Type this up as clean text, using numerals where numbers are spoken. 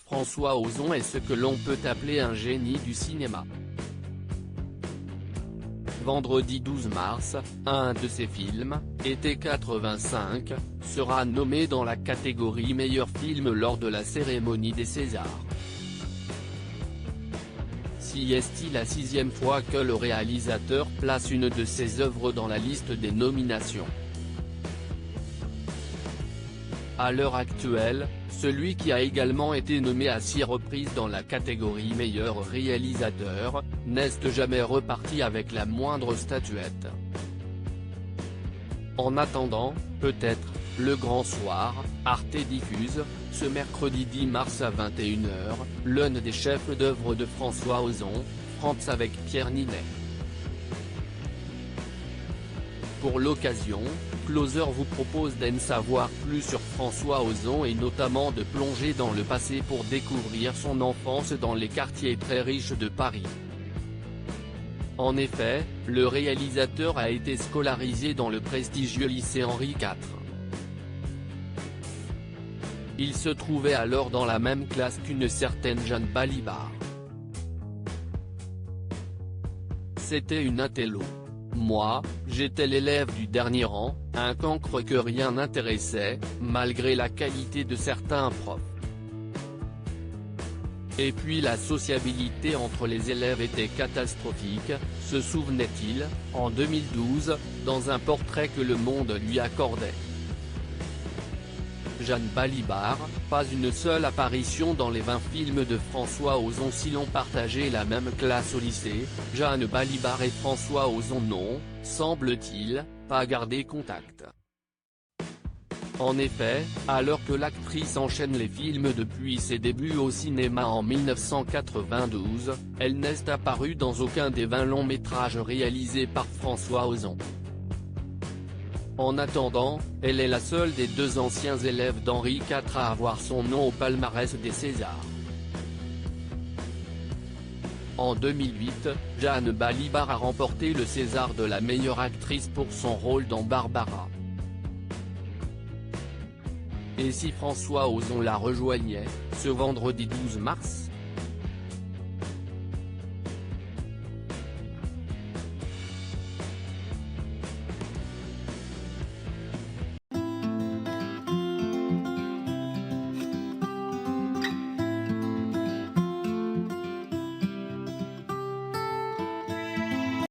François Ozon est ce que l'on peut appeler un génie du cinéma. Vendredi 12 mars, un de ses films, Été 85, sera nommé dans la catégorie meilleur film lors de la cérémonie des Césars. Si est-il la 6e fois que le réalisateur place une de ses œuvres dans la liste des nominations. À l'heure actuelle, celui qui a également été nommé à 6 reprises dans la catégorie meilleur réalisateur, n'est jamais reparti avec la moindre statuette. En attendant, peut-être, Le Grand Soir, Arte diffuse, ce mercredi 10 mars à 21h, l'un des chefs-d'œuvre de François Ozon, Frantz avec Pierre Ninet. Pour l'occasion, Closer vous propose d'en savoir plus sur François Ozon et notamment de plonger dans le passé pour découvrir son enfance dans les quartiers très riches de Paris. En effet, le réalisateur a été scolarisé dans le prestigieux lycée Henri IV. Il se trouvait alors dans la même classe qu'une certaine Jeanne Balibar. C'était une intello. Moi, j'étais l'élève du dernier rang, un cancre que rien n'intéressait, malgré la qualité de certains profs. Et puis la sociabilité entre les élèves était catastrophique, se souvenait-il, en 2012, dans un portrait que Le Monde lui accordait. Jeanne Balibar, pas une seule apparition dans les 20 films de François Ozon si l'on partageait la même classe au lycée. Jeanne Balibar et François Ozon n'ont, semble-t-il, pas gardé contact. En effet, alors que l'actrice enchaîne les films depuis ses débuts au cinéma en 1992, elle n'est apparue dans aucun des 20 longs métrages réalisés par François Ozon. En attendant, elle est la seule des 2 anciens élèves d'Henri IV à avoir son nom au palmarès des Césars. En 2008, Jeanne Balibar a remporté le César de la meilleure actrice pour son rôle dans Barbara. Et si François Ozon la rejoignait, ce vendredi 12 mars ?